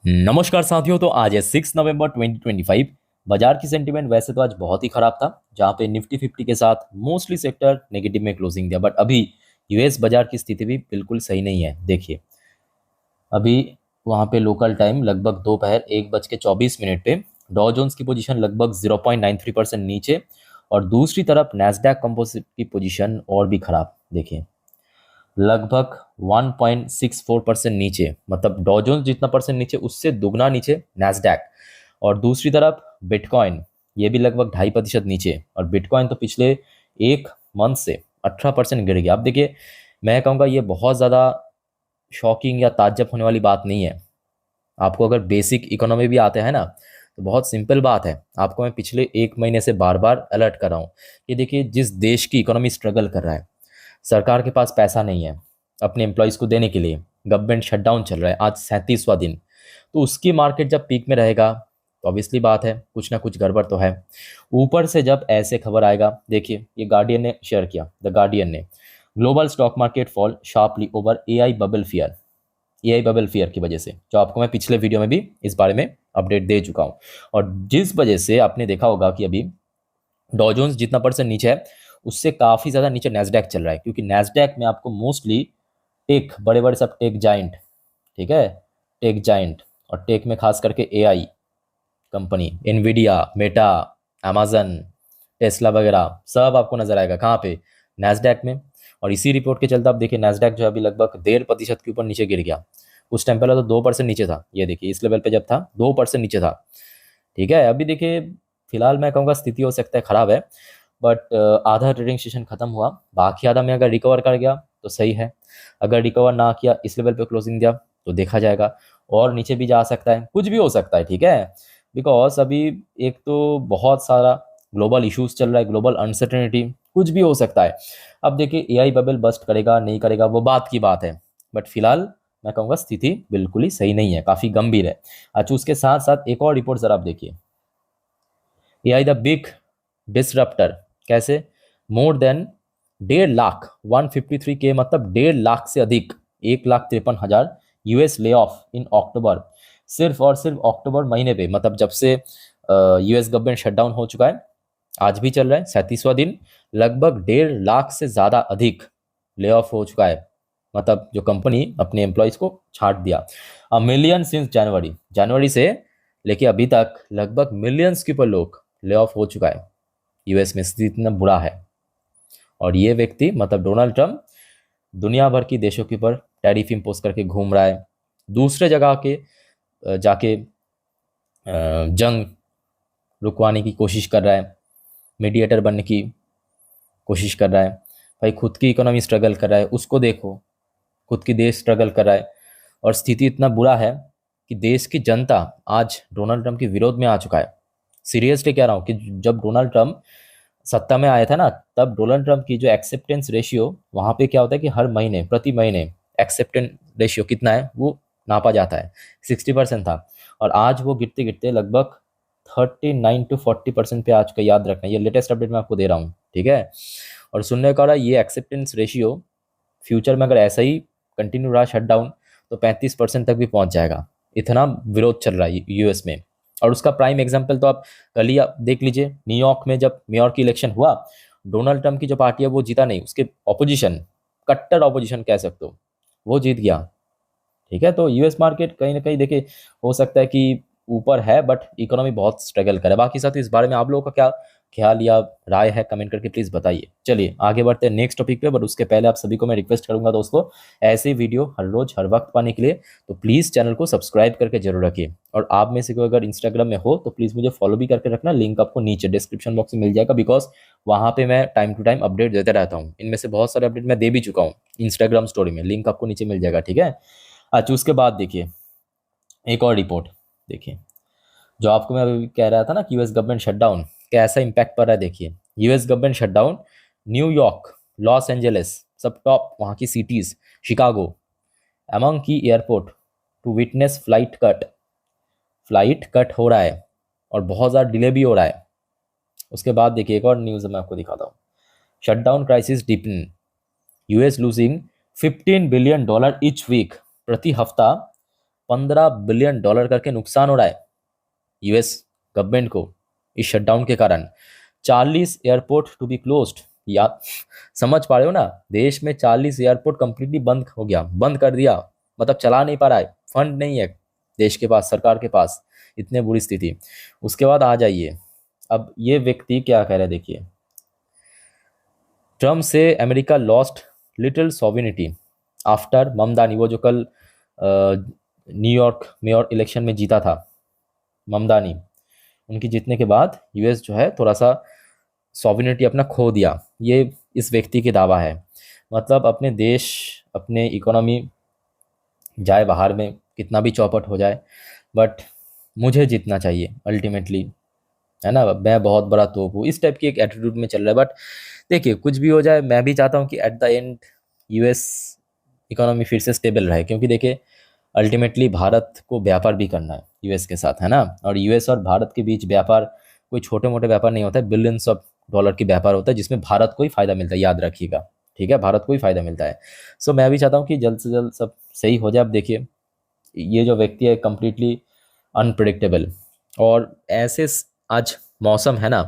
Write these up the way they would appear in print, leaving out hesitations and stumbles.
नमस्कार साथियों। तो आज है 6 नवंबर 2025। बाजार की सेंटीमेंट वैसे तो आज बहुत ही खराब था, जहां पे निफ्टी 50 के साथ मोस्टली सेक्टर नेगेटिव में क्लोजिंग दिया। बट अभी यूएस बाजार की स्थिति भी बिल्कुल सही नहीं है। देखिए, अभी वहां पे लोकल टाइम लगभग दोपहर 1:24 पे डॉ जोन्स की पोजीशन लगभग 0.93% नीचे, और दूसरी तरफ नैस्डैक कंपोजिट की पोजीशन और भी खराब। देखिए, लगभग 1.64% नीचे, मतलब डॉ जोन्स जितना परसेंट नीचे उससे दुगना नीचे नैस्डैक। और दूसरी तरफ बिटकॉइन, ये भी लगभग 2.5% नीचे, और बिटकॉइन तो पिछले एक मंथ से 18% गिर गया। अब देखिए, मैं कहूँगा ये बहुत ज़्यादा शॉकिंग या ताज्जुब होने वाली बात नहीं है। आपको अगर बेसिक इकोनॉमी भी आते हैं ना, तो बहुत सिंपल बात है। आपको मैं पिछले एक महीने से बार बार अलर्ट कर रहा हूँ कि देखिए, जिस देश की इकोनॉमी स्ट्रगल कर रहा है, सरकार के पास पैसा नहीं है अपने एम्प्लॉयज़ को देने के लिए, गवर्नमेंट शटडाउन चल रहा है, आज 37वां दिन, तो उसकी मार्केट जब पीक में रहेगा तो ऑब्वियसली बात है कुछ ना कुछ गड़बड़ तो है। ऊपर से जब ऐसे खबर आएगा, देखिए ये गार्डियन ने शेयर किया, द गार्डियन ने, global stock market fall sharply over AI bubble fear की वजह से, जो आपको मैं पिछले वीडियो में भी इस बारे में अपडेट दे चुका हूँ। और जिस वजह से आपने देखा होगा कि अभी डॉ जोन्स जितना परसेंट नीचे है, उससे काफ़ी ज़्यादा नीचे नैस्डैक चल रहा है, क्योंकि नैस्डैक में आपको मोस्टली टेक, बड़े बड़े सब टेक जाइंट, ठीक है, टेक जाइंट, और टेक में खास करके AI company, Nvidia, Meta, Amazon, Tesla वगैरह सब आपको नजर आएगा। कहाँ पे? नैस्डैक में। और इसी रिपोर्ट के चलते आप देखिए, नैस्डैक जो है अभी लगभग 1.5% के ऊपर नीचे गिर गया। कुछ टाइम पहले तो 2% नीचे था। ये देखिए, इस लेवल पे जब था 2% नीचे था। ठीक है, अभी देखिए, फिलहाल मैं कहूँगा स्थिति हो सकता है खराब है, बट आधा ट्रेडिंग सेशन खत्म हुआ, बाकी आधा में अगर रिकवर कर गया तो सही है। अगर रिकवर ना किया, इस लेवल पे क्लोजिंग दिया, तो देखा जाएगा, और नीचे भी जा सकता है, कुछ भी हो सकता है। ठीक है, बिकॉज अभी एक तो बहुत सारा ग्लोबल इश्यूज चल रहा है, ग्लोबल अनसर्टेनिटी, कुछ भी हो सकता है। अब देखिए, एआई बबल बस्ट करेगा नहीं करेगा वो बात की बात है, बट फिलहाल मैं कहूँगा स्थिति बिल्कुल ही सही नहीं है, काफ़ी गंभीर है। अच्छा, उसके साथ साथ एक और रिपोर्ट जरा आप देखिए, एआई द बिग डिसरप्टर। कैसे? मोर देन 1.5 लाख, 153K, मतलब 1.5 लाख से अधिक, 1,53,000 यूएस ले ऑफ इन अक्टूबर। सिर्फ और सिर्फ अक्टूबर महीने पे, मतलब जब से यूएस गवर्नमेंट शटडाउन हो चुका है, आज भी चल रहा है 37वां दिन, लगभग 1.5 लाख से ज़्यादा अधिक ले ऑफ हो चुका है। मतलब जो कंपनी अपने एम्प्लॉयज़ को छांट दिया। अ मिलियन सिंस जनवरी, जनवरी से लेके अभी तक लगभग मिलियंस के ऊपर लोग ले ऑफ हो चुका है। यूएस में स्थिति इतना बुरा है। और ये व्यक्ति, मतलब डोनाल्ड ट्रंप, दुनिया भर की देशों के ऊपर टैरिफ इम्पोज करके घूम रहा है। दूसरे जगह के जाके जंग रुकवाने की कोशिश कर रहा है, मीडिएटर बनने की कोशिश कर रहा है। भाई, खुद की इकोनॉमी स्ट्रगल कर रहा है, उसको देखो, खुद की देश स्ट्रगल कर रहा है। और स्थिति इतना बुरा है कि देश की जनता आज डोनाल्ड ट्रंप के विरोध में आ चुका है। सीरियसली कह रहा हूँ कि जब डोनाल्ड ट्रंप सत्ता में आया था ना, तब डोनाल्ड ट्रंप की जो एक्सेप्टेंस रेशियो, वहाँ पे क्या होता है कि हर महीने, प्रति महीने एक्सेप्टेंस रेशियो कितना है वो नापा जाता है, 60% था। और आज वो गिरते गिरते लगभग 39 to 40% पे आ चुका है। याद रखना, ये लेटेस्ट अपडेट मैं आपको दे रहा हूँ, ठीक है। और सुनने का रहा, ये एक्सेप्टेंस रेशियो फ्यूचर में अगर ऐसा ही कंटिन्यू रहा शटडाउन, तो 35% तक भी पहुंच जाएगा। इतना विरोध चल रहा है यूएस में। और उसका प्राइम एग्जांपल तो आप कल ही आप देख लीजिए, न्यूयॉर्क में जब मेयर की इलेक्शन हुआ, डोनाल्ड ट्रंप की जो पार्टी है वो जीता नहीं, उसके ऑपोजिशन, कट्टर ऑपोजिशन कह सकते हो, वो जीत गया। ठीक है, तो यूएस मार्केट कहीं ना कहीं देखिए, हो सकता है कि ऊपर है, बट इकोनॉमी बहुत स्ट्रगल करे। बाकी साथ इस बारे में आप लोगों का क्या ख्याल या राय है, कमेंट करके प्लीज़ बताइए। चलिए आगे बढ़ते हैं नेक्स्ट टॉपिक पे, बट उसके पहले आप सभी को मैं रिक्वेस्ट करूंगा दोस्तों, ऐसे वीडियो हर रोज हर वक्त पाने के लिए तो प्लीज़ चैनल को सब्सक्राइब करके जरूर रखिए। और आप में से कोई अगर इंस्टाग्राम में हो तो प्लीज़ मुझे फॉलो भी करके रखना, लिंक आपको नीचे डिस्क्रिप्शन बॉक्स में मिल जाएगा, बिकॉज वहाँ पे मैं टाइम टू टाइम अपडेट देता रहता हूँ। इनमें से बहुत सारे अपडेट मैं दे भी चुका हूँ इंस्टाग्राम स्टोरी में, लिंक आपको नीचे मिल जाएगा, ठीक है। अच्छा, उसके बाद देखिए एक और रिपोर्ट देखिए, जो आपको मैं अभी कह रहा था ना कि यूएस गवर्नमेंट शटडाउन कैसा इंपैक्ट पड़ रहा है। देखिए, US government shutdown, New York, Los Angeles, सब टॉप वहाँ की सिटीज, शिकागो अमंग की airport to witness flight cut हो रहा है, और बहुत ज़्यादा डिले भी हो रहा है। उसके बाद देखिए एक और न्यूज़ मैं आपको दिखाता हूँ, shutdown crisis deepen, US losing $15 billion each week, प्रति हफ्ता $15 बिलियन करके नुकसान हो रहा है यूएस गवर्नमेंट को इस शटडाउन के कारण। 40 एयरपोर्ट टू बी क्लोज्ड, या समझ पा रहे हो ना, देश में 40 एयरपोर्ट कंप्लीटली बंद हो गया, बंद कर दिया, मतलब चला नहीं पा रहा है, फंड नहीं है देश के पास, सरकार के पास, इतने बुरी स्थिति। उसके बाद आ जाइए, अब ये व्यक्ति क्या कह रहे हैं देखिए, ट्रम्प से America lost little sovereignty after Mamdani, वो जो कल न्यूयॉर्क मेयर इलेक्शन में जीता था ममदानी, उनकी जीतने के बाद यूएस जो है थोड़ा सा सॉविनिटी अपना खो दिया, ये इस व्यक्ति की दावा है। मतलब अपने देश, अपने इकोनॉमी जाए बाहर में, कितना भी चौपट हो जाए, बट मुझे जीतना चाहिए अल्टीमेटली, है ना, मैं बहुत बड़ा तोप हूँ, इस टाइप की एक एटीट्यूड में चल रहा है। बट देखिए कुछ भी हो जाए, मैं भी चाहता हूँ कि at the end US economy फिर से स्टेबल रहे, क्योंकि देखिए अल्टीमेटली भारत को व्यापार भी करना है यूएस के साथ, है ना, और यूएस और भारत के बीच व्यापार कोई छोटे मोटे व्यापार नहीं होता है, बिलियंस ऑफ डॉलर की व्यापार होता है, जिसमें भारत को ही फायदा मिलता है, याद रखिएगा, ठीक है, भारत को ही फायदा मिलता है। सो मैं भी चाहता हूँ कि जल्द से जल्द सब सही हो जाए। अब देखिए ये जो व्यक्ति है कम्प्लीटली अनप्रिडिक्टेबल, और ऐसे आज मौसम है ना,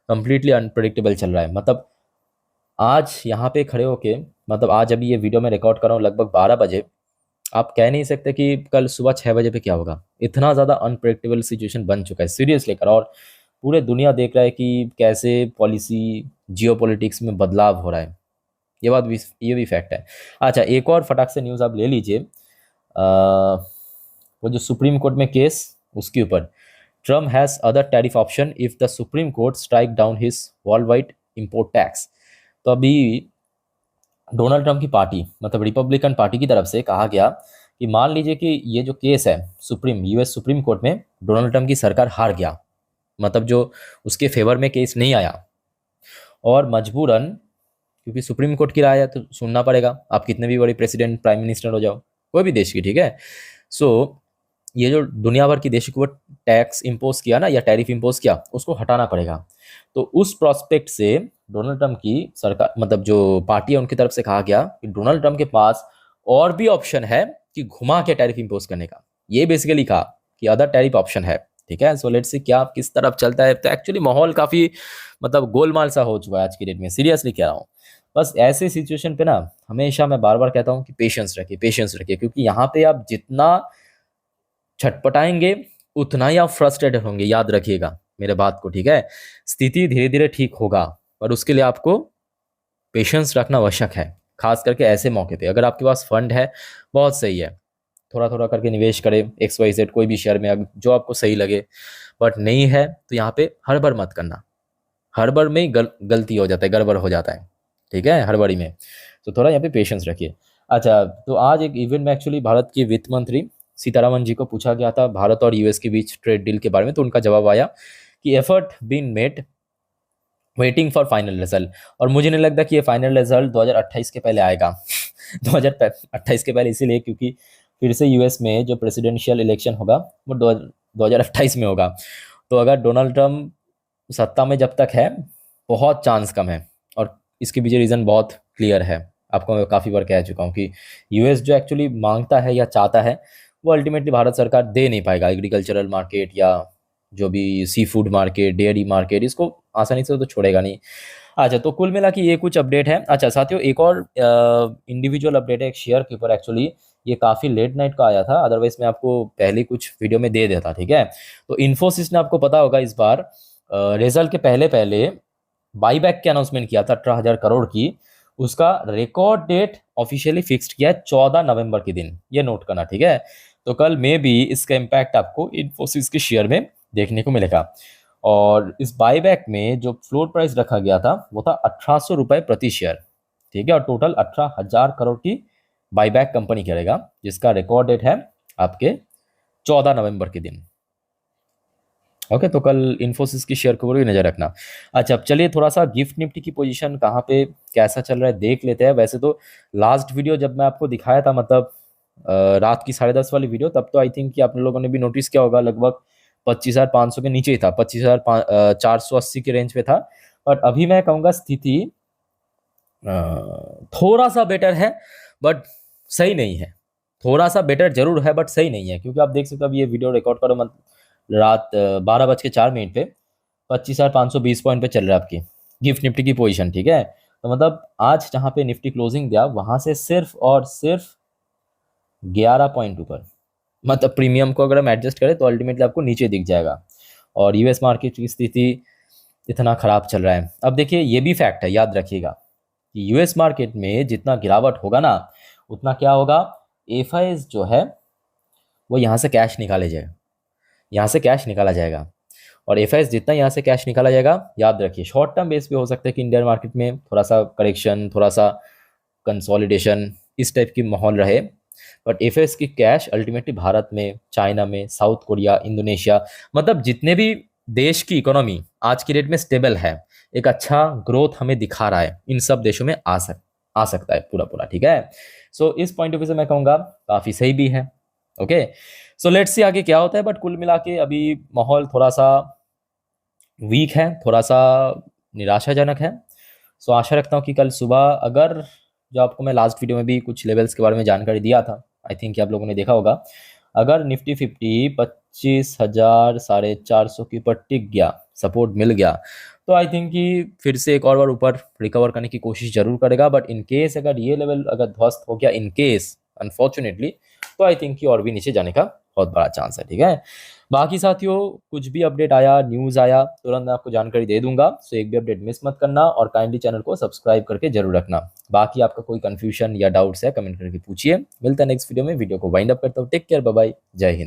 कम्प्लीटली अनप्रिडिक्टेबल चल रहा है। मतलब आज यहाँ पे खड़े होके, मतलब आज अभी ये वीडियो मैं रिकॉर्ड कर रहा हूँ लगभग 12 बजे, आप कह नहीं सकते कि कल सुबह 6 बजे पे क्या होगा, इतना ज़्यादा अनप्रिडिक्टेबल सिचुएशन बन चुका है सीरियसली कर, और पूरे दुनिया देख रहा है कि कैसे पॉलिसी जियो पॉलिटिक्स में बदलाव हो रहा है, ये बात भी, ये भी फैक्ट है। अच्छा एक और फटाक से न्यूज़ आप ले लीजिए, वो जो सुप्रीम कोर्ट में केस, उसके ऊपर, Trump has other tariff option if the supreme court strike down his world wide import tax. तो अभी डोनाल्ड ट्रम्प की पार्टी, मतलब रिपब्लिकन पार्टी की तरफ से कहा गया कि मान लीजिए कि ये जो केस है यूएस सुप्रीम कोर्ट में, डोनाल्ड ट्रम्प की सरकार हार गया, मतलब जो उसके फेवर में केस नहीं आया, और मजबूरन, क्योंकि सुप्रीम कोर्ट की राय है तो सुनना पड़ेगा, आप कितने भी बड़े प्रेसिडेंट प्राइम मिनिस्टर हो जाओ, कोई भी देश की, ठीक है। सो ये जो दुनिया भर की देशों के ऊपर टैक्स इम्पोज किया ना, या टैरिफ इम्पोज किया, उसको हटाना पड़ेगा। तो उस प्रोस्पेक्ट से डोनाल्ड ट्रम्प की सरकार, मतलब जो पार्टी है, उनकी तरफ से कहा गया कि डोनाल्ड ट्रम्प के पास और भी ऑप्शन है कि घुमा के टैरिफ इम्पोज करने का, ये बेसिकली कहा कि अदर टैरिफ ऑप्शन है, ठीक है। सो लेट्स सी क्या किस तरफ चलता है। तो एक्चुअली माहौल काफ़ी मतलब गोलमाल सा हो चुका है आज की डेट में, सीरियसली कह रहा हूँ। बस ऐसे सिचुएशन पे ना हमेशा मैं बार बार कहता हूँ कि पेशेंस रखिए, पेशेंस रखिए, क्योंकि यहाँ पे आप जितना छटपटाएंगे उतना ही आप फ्रस्ट्रेटेड होंगे, याद रखिएगा मेरे बात को, ठीक है। स्थिति धीरे धीरे ठीक होगा, पर उसके लिए आपको पेशेंस रखना आवश्यक है, खास करके ऐसे मौके पे। अगर आपके पास फंड है, बहुत सही है, थोड़ा थोड़ा करके निवेश करें XYZ कोई भी शेयर में जो आपको सही लगे, बट नहीं है तो यहाँ पे हड़बड़ मत करना, हड़बड़ में ही गलती हो जाता है, गड़बड़ हो जाता है, ठीक है, हड़बड़ी में। तो थोड़ा यहाँ पे पेशेंस रखिए। अच्छा तो आज एक इवेंट में एक्चुअली भारत की वित्त मंत्री सीतारामन जी को पूछा गया था भारत और यूएस के बीच ट्रेड डील के बारे में, तो उनका जवाब आया कि effort been made waiting for final result. और मुझे नहीं लगता कि ये फाइनल रिजल्ट 2028 के पहले आएगा 2028 के पहले इसीलिए क्योंकि फिर से यूएस में जो प्रेसिडेंशियल इलेक्शन होगा वो 2028 में होगा। तो अगर डोनाल्ड ट्रम्प सत्ता में जब तक है, बहुत चांस कम है, और इसके पीछे रीज़न बहुत क्लियर है, आपको मैं काफ़ी बार कह चुका हूँ कि यूएस जो एक्चुअली मांगता है या चाहता है वो अल्टीमेटली भारत सरकार दे नहीं पाएगा। एग्रीकल्चरल मार्केट या जो भी sea food market, dairy market, इसको आसानी से तो छोड़ेगा नहीं। अच्छा तो कुल मिला कि ये कुछ अपडेट है। अच्छा साथियों एक और इंडिविजुअल अपडेट है एक शेयर के ऊपर, एक्चुअली ये काफ़ी लेट नाइट का आया था, अदरवाइज मैं आपको पहले कुछ वीडियो में दे देता, ठीक है। तो इन्फोसिस ने, आपको पता होगा, इस बार रिजल्ट के पहले पहले बाईबैक की अनाउंसमेंट किया था 18,000 करोड़ की, उसका रिकॉर्ड डेट ऑफिशियली फिक्स्ड किया है 14 नवंबर के दिन, ये नोट करना, ठीक है। तो कल में भी इसका इम्पैक्ट आपको इन्फोसिस के शेयर में देखने को मिलेगा। और इस बाईबैक में जो फ्लोर प्राइस रखा गया था वो था 1800 रुपये प्रति शेयर, ठीक है, और टोटल 18,000 करोड़ की बाईबैक कंपनी करेगा, जिसका रिकॉर्ड डेट है आपके 14 नवंबर के दिन। ओके तो कल इन्फोसिस की शेयर के ऊपर भी नज़र रखना। अच्छा अब चलिए थोड़ा सा गिफ्ट निफ्टी की पोजीशन कहाँ पे कैसा चल रहा है देख लेते हैं। वैसे तो लास्ट वीडियो जब मैं आपको दिखाया था, मतलब रात की 10:30 वाली वीडियो, तब तो आई थिंक कि आप लोगों ने भी नोटिस किया होगा, लगभग 25,500 के नीचे ही था, 25,480 के रेंज पे था। बट अभी मैं कहूँगा स्थिति थोड़ा सा बेटर है, बट सही नहीं है, थोड़ा सा बेटर जरूर है बट सही नहीं है, क्योंकि आप देख सकते हो अब ये वीडियो रिकॉर्ड करो मत रात 12:04 पे 25,520 पॉइंट पे चल रहा है आपकी गिफ्ट निफ्टी की पोजीशन, ठीक है। तो मतलब आज जहाँ पे निफ्टी क्लोजिंग दिया वहां से सिर्फ और सिर्फ 11 पॉइंट ऊपर, मतलब प्रीमियम को अगर हम एडजस्ट करें तो अल्टीमेटली आपको नीचे दिख जाएगा। और यूएस मार्केट की स्थिति इतना खराब चल रहा है। अब देखिए ये भी फैक्ट है, याद रखिएगा कि यूएस मार्केट में जितना गिरावट होगा ना, उतना क्या होगा, एफआईज जो है वो यहाँ से कैश निकाले जाएगा, यहाँ से कैश निकाला जाएगा। और एफआईज जितना यहाँ से कैश निकाला जाएगा, याद रखिए शॉर्ट टर्म बेस पे हो सकता है कि इंडियन मार्केट में थोड़ा सा करेक्शन, थोड़ा सा कंसोलिडेशन, इस टाइप की माहौल रहे, बट एफएस की कैश अल्टीमेटली भारत में, चाइना में, साउथ कोरिया, इंडोनेशिया, मतलब जितने भी देश की इकोनॉमी आज की डेट में स्टेबल है, एक अच्छा ग्रोथ हमें दिखा रहा है, इन सब देशों में आ सकता है पूरा पूरा, ठीक है। सो इस पॉइंट ऑफ व्यू से मैं कहूँगा काफ़ी सही भी है। ओके, सो लेट्स सी आगे क्या होता है, बट कुल मिला के अभी माहौल थोड़ा सा वीक है, थोड़ा सा निराशाजनक है। सो आशा रखता हूँ कि कल सुबह, अगर जो आपको मैं लास्ट वीडियो में भी कुछ लेवल्स के बारे में जानकारी दिया था, आई थिंक कि आप लोगों ने देखा होगा, अगर निफ्टी 50 25,000 450 के ऊपर टिक गया, सपोर्ट मिल गया, तो आई थिंक कि फिर से एक और बार ऊपर रिकवर करने की कोशिश जरूर करेगा। बट इन केस अगर ये लेवल अगर ध्वस्त हो गया, इन केस अनफॉर्चुनेटली, तो आई थिंक कि और भी नीचे जाने का बहुत बड़ा चांस है, ठीक है। बाकी साथियों कुछ भी अपडेट आया, न्यूज़ आया, तुरंत मैं आपको जानकारी दे दूंगा। सो एक भी अपडेट मिस मत करना और काइंडली चैनल को सब्सक्राइब करके जरूर रखना। बाकी आपका कोई कंफ्यूजन या डाउट्स है कमेंट करके पूछिए। मिलता है नेक्स्ट वीडियो में, वीडियो को वाइंड अप करता हूँ। टेक केयर, बाय बाय, जय हिंद।